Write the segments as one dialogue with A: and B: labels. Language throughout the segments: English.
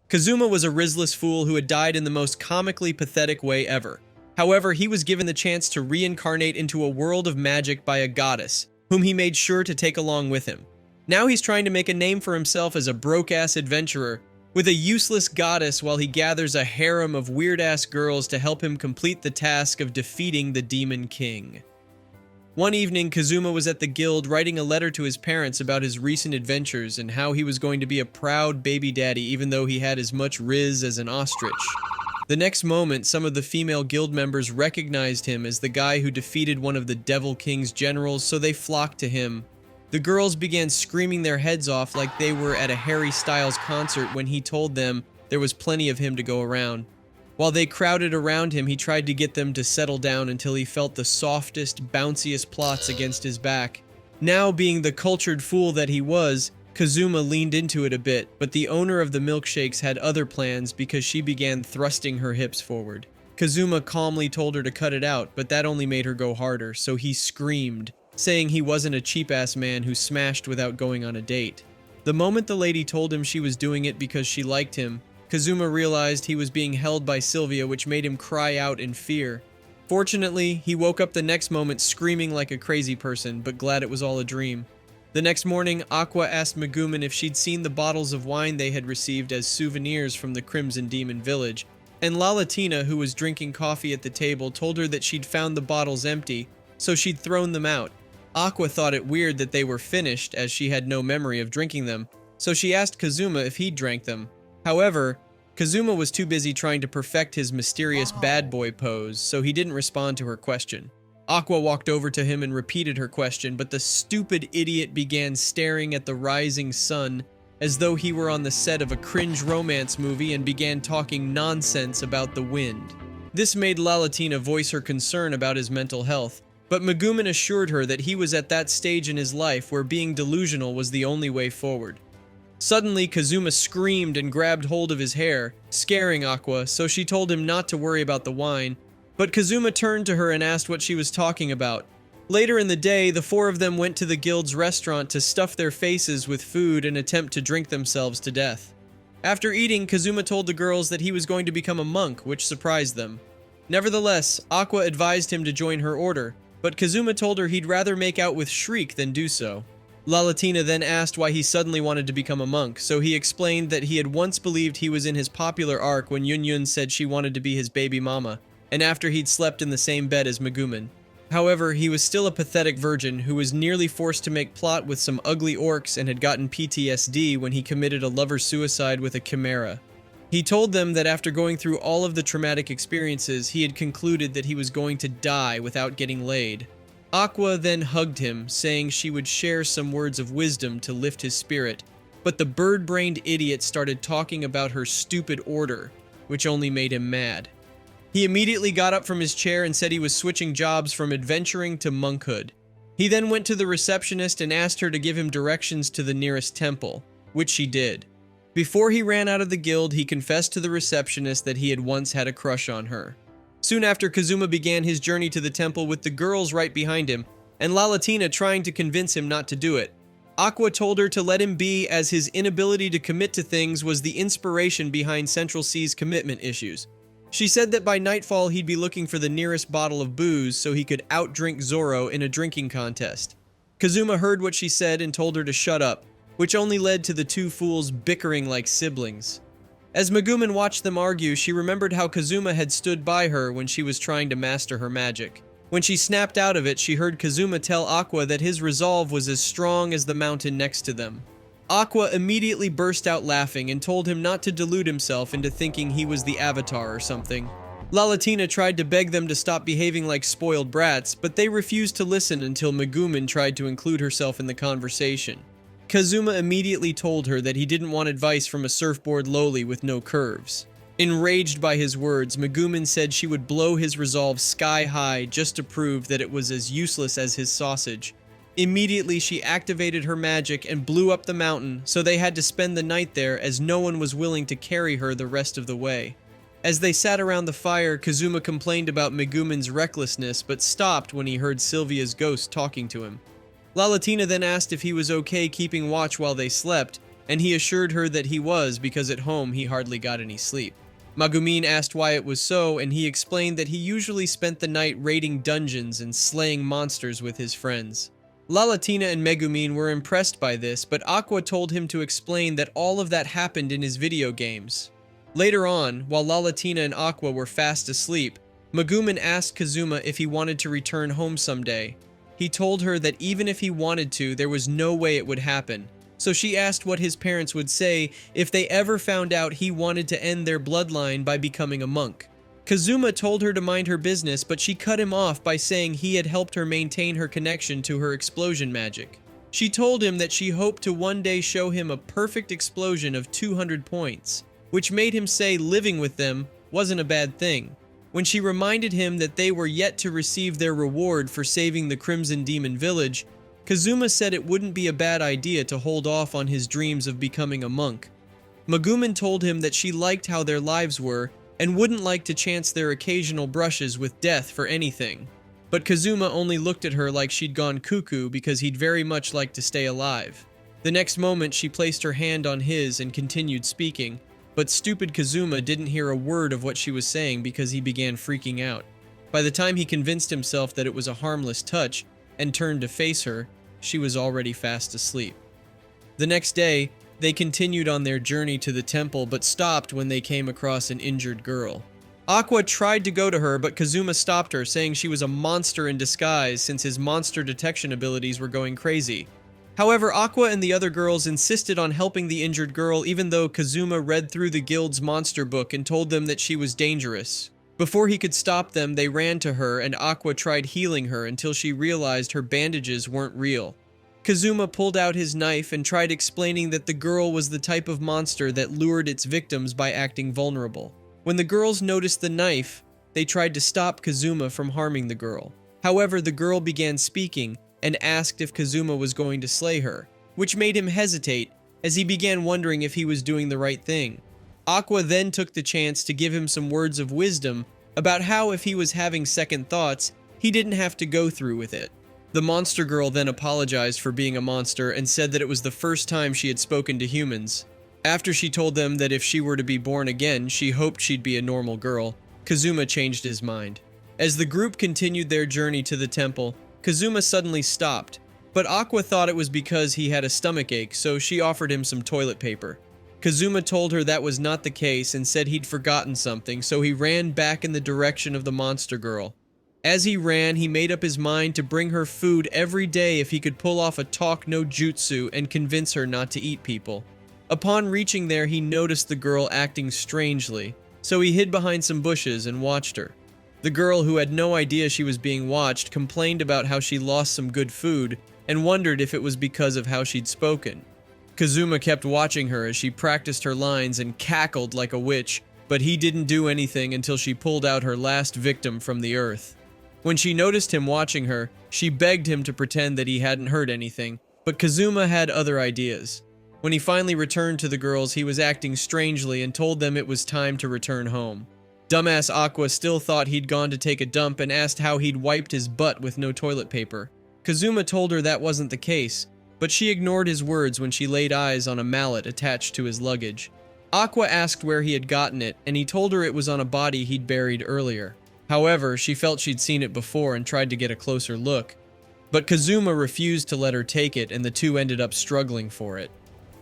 A: Kazuma was a Rizzless fool who had died in the most comically pathetic way ever. However, he was given the chance to reincarnate into a world of magic by a goddess, whom he made sure to take along with him. Now he's trying to make a name for himself as a broke-ass adventurer with a useless goddess while he gathers a harem of weird-ass girls to help him complete the task of defeating the Demon King. One evening, Kazuma was at the guild writing a letter to his parents about his recent adventures and how he was going to be a proud baby daddy even though he had as much riz as an ostrich. The next moment, some of the female guild members recognized him as the guy who defeated one of the Devil King's generals, so they flocked to him. The girls began screaming their heads off like they were at a Harry Styles concert when he told them there was plenty of him to go around. While they crowded around him, he tried to get them to settle down until he felt the softest, bounciest plots against his back. Now, being the cultured fool that he was, Kazuma leaned into it a bit, but the owner of the milkshakes had other plans because she began thrusting her hips forward. Kazuma calmly told her to cut it out, but that only made her go harder, so he screamed, saying he wasn't a cheap-ass man who smashed without going on a date. The moment the lady told him she was doing it because she liked him, Kazuma realized he was being held by Sylvia, which made him cry out in fear. Fortunately, he woke up the next moment screaming like a crazy person, but glad it was all a dream. The next morning, Aqua asked Megumin if she'd seen the bottles of wine they had received as souvenirs from the Crimson Demon Village, and Lalatina, who was drinking coffee at the table, told her that she'd found the bottles empty, so she'd thrown them out. Aqua thought it weird that they were finished, as she had no memory of drinking them, so she asked Kazuma if he'd drank them. However, Kazuma was too busy trying to perfect his mysterious bad boy pose, so he didn't respond to her question. Aqua walked over to him and repeated her question, but the stupid idiot began staring at the rising sun as though he were on the set of a cringe romance movie and began talking nonsense about the wind. This made Lalatina voice her concern about his mental health, but Megumin assured her that he was at that stage in his life where being delusional was the only way forward. Suddenly, Kazuma screamed and grabbed hold of his hair, scaring Aqua, so she told him not to worry about the wine, but Kazuma turned to her and asked what she was talking about. Later in the day, the four of them went to the guild's restaurant to stuff their faces with food and attempt to drink themselves to death. After eating, Kazuma told the girls that he was going to become a monk, which surprised them. Nevertheless, Aqua advised him to join her order, but Kazuma told her he'd rather make out with Shriek than do so. Lalatina then asked why he suddenly wanted to become a monk, so he explained that he had once believed he was in his popular arc when Yun said she wanted to be his baby mama, and after he'd slept in the same bed as Megumin. However, he was still a pathetic virgin who was nearly forced to make plot with some ugly orcs and had gotten PTSD when he committed a lover suicide with a chimera. He told them that after going through all of the traumatic experiences, he had concluded that he was going to die without getting laid. Aqua then hugged him, saying she would share some words of wisdom to lift his spirit, but the bird-brained idiot started talking about her stupid order, which only made him mad. He immediately got up from his chair and said he was switching jobs from adventuring to monkhood. He then went to the receptionist and asked her to give him directions to the nearest temple, which she did. Before he ran out of the guild, he confessed to the receptionist that he had once had a crush on her. Soon after, Kazuma began his journey to the temple with the girls right behind him, and Lalatina trying to convince him not to do it. Aqua told her to let him be, as his inability to commit to things was the inspiration behind Central C's commitment issues. She said that by nightfall he'd be looking for the nearest bottle of booze so he could outdrink Zoro in a drinking contest. Kazuma heard what she said and told her to shut up, which only led to the two fools bickering like siblings. As Megumin watched them argue, she remembered how Kazuma had stood by her when she was trying to master her magic. When she snapped out of it, she heard Kazuma tell Aqua that his resolve was as strong as the mountain next to them. Aqua immediately burst out laughing and told him not to delude himself into thinking he was the Avatar or something. Lalatina tried to beg them to stop behaving like spoiled brats, but they refused to listen until Megumin tried to include herself in the conversation. Kazuma immediately told her that he didn't want advice from a surfboard loli with no curves. Enraged by his words, Megumin said she would blow his resolve sky high just to prove that it was as useless as his sausage. Immediately, she activated her magic and blew up the mountain, so they had to spend the night there as no one was willing to carry her the rest of the way. As they sat around the fire, Kazuma complained about Megumin's recklessness, but stopped when he heard Sylvia's ghost talking to him. Lalatina then asked if he was okay keeping watch while they slept, and he assured her that he was because at home he hardly got any sleep. Megumin asked why it was so, and he explained that he usually spent the night raiding dungeons and slaying monsters with his friends. Lalatina and Megumin were impressed by this, but Aqua told him to explain that all of that happened in his video games. Later on, while Lalatina and Aqua were fast asleep, Megumin asked Kazuma if he wanted to return home someday. He told her that even if he wanted to, there was no way it would happen. So she asked what his parents would say if they ever found out he wanted to end their bloodline by becoming a monk. Kazuma told her to mind her business, but she cut him off by saying he had helped her maintain her connection to her explosion magic. She told him that she hoped to one day show him a perfect explosion of 200 points, which made him say living with them wasn't a bad thing. When she reminded him that they were yet to receive their reward for saving the Crimson Demon Village, Kazuma said it wouldn't be a bad idea to hold off on his dreams of becoming a monk. Megumin told him that she liked how their lives were and wouldn't like to chance their occasional brushes with death for anything. But Kazuma only looked at her like she'd gone cuckoo because he'd very much like to stay alive. The next moment she placed her hand on his and continued speaking, but stupid Kazuma didn't hear a word of what she was saying because he began freaking out. By the time he convinced himself that it was a harmless touch and turned to face her, she was already fast asleep. The next day, they continued on their journey to the temple but stopped when they came across an injured girl. Aqua tried to go to her, but Kazuma stopped her, saying she was a monster in disguise since his monster detection abilities were going crazy. However, Aqua and the other girls insisted on helping the injured girl even though Kazuma read through the guild's monster book and told them that she was dangerous. Before he could stop them, they ran to her and Aqua tried healing her until she realized her bandages weren't real. Kazuma pulled out his knife and tried explaining that the girl was the type of monster that lured its victims by acting vulnerable. When the girls noticed the knife, they tried to stop Kazuma from harming the girl. However, the girl began speaking and asked if Kazuma was going to slay her, which made him hesitate as he began wondering if he was doing the right thing. Aqua then took the chance to give him some words of wisdom about how if he was having second thoughts, he didn't have to go through with it. The monster girl then apologized for being a monster and said that it was the first time she had spoken to humans. After she told them that if she were to be born again, she hoped she'd be a normal girl, Kazuma changed his mind. As the group continued their journey to the temple, Kazuma suddenly stopped, but Aqua thought it was because he had a stomachache, so she offered him some toilet paper. Kazuma told her that was not the case and said he'd forgotten something, so he ran back in the direction of the monster girl. As he ran, he made up his mind to bring her food every day if he could pull off a talk no jutsu and convince her not to eat people. Upon reaching there, he noticed the girl acting strangely, so he hid behind some bushes and watched her. The girl, who had no idea she was being watched, complained about how she lost some good food and wondered if it was because of how she'd spoken. Kazuma kept watching her as she practiced her lines and cackled like a witch, but he didn't do anything until she pulled out her last victim from the earth. When she noticed him watching her, she begged him to pretend that he hadn't heard anything, but Kazuma had other ideas. When he finally returned to the girls, he was acting strangely and told them it was time to return home. Dumbass Aqua still thought he'd gone to take a dump and asked how he'd wiped his butt with no toilet paper. Kazuma told her that wasn't the case, but she ignored his words when she laid eyes on a mallet attached to his luggage. Aqua asked where he had gotten it, and he told her it was on a body he'd buried earlier. However, she felt she'd seen it before and tried to get a closer look. But Kazuma refused to let her take it, and the two ended up struggling for it.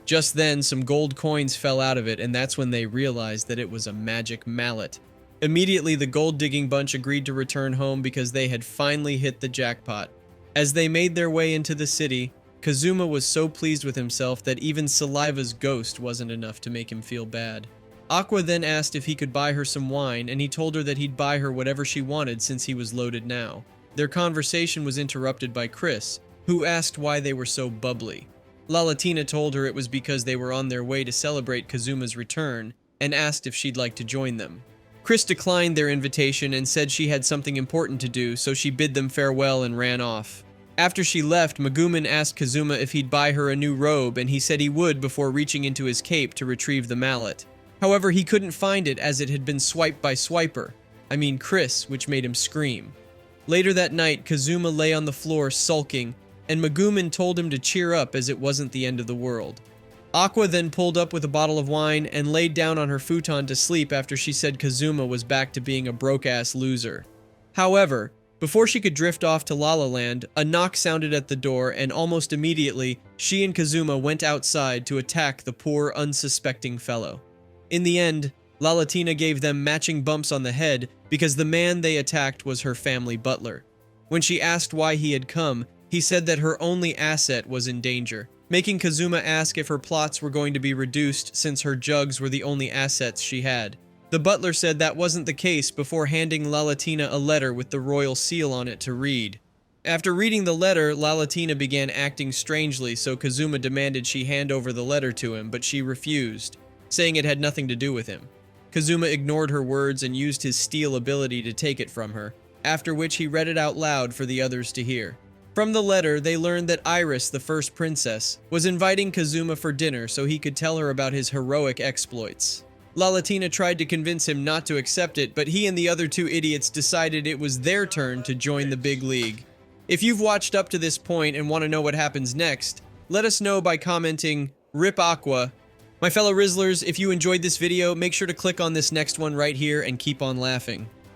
A: Just then, some gold coins fell out of it, and that's when they realized that it was a magic mallet. Immediately, the gold-digging bunch agreed to return home because they had finally hit the jackpot. As they made their way into the city, Kazuma was so pleased with himself that even Saliva's ghost wasn't enough to make him feel bad. Aqua then asked if he could buy her some wine, and he told her that he'd buy her whatever she wanted since he was loaded now. Their conversation was interrupted by Chris, who asked why they were so bubbly. Lalatina told her it was because they were on their way to celebrate Kazuma's return, and asked if she'd like to join them. Chris declined their invitation and said she had something important to do, so she bid them farewell and ran off. After she left, Megumin asked Kazuma if he'd buy her a new robe, and he said he would before reaching into his cape to retrieve the mallet. However, he couldn't find it as it had been swiped by Chris, which made him scream. Later that night, Kazuma lay on the floor sulking, and Megumin told him to cheer up as it wasn't the end of the world. Aqua then pulled up with a bottle of wine and laid down on her futon to sleep after she said Kazuma was back to being a broke-ass loser. However, before she could drift off to La La Land, a knock sounded at the door, and almost immediately, she and Kazuma went outside to attack the poor, unsuspecting fellow. In the end, La Latina gave them matching bumps on the head because the man they attacked was her family butler. When she asked why he had come, he said that her only asset was in danger, making Kazuma ask if her plots were going to be reduced since her jugs were the only assets she had. The butler said that wasn't the case before handing La Latina a letter with the royal seal on it to read. After reading the letter, La Latina began acting strangely, so Kazuma demanded she hand over the letter to him, but she refused, saying it had nothing to do with him. Kazuma ignored her words and used his steal ability to take it from her, after which he read it out loud for the others to hear. From the letter, they learned that Iris, the first princess, was inviting Kazuma for dinner so he could tell her about his heroic exploits. La Latina tried to convince him not to accept it, but he and the other two idiots decided it was their turn to join the big league. If you've watched up to this point and want to know what happens next, let us know by commenting, "Rip Aqua." My fellow Rizzlers, if you enjoyed this video, make sure to click on this next one right here and keep on laughing.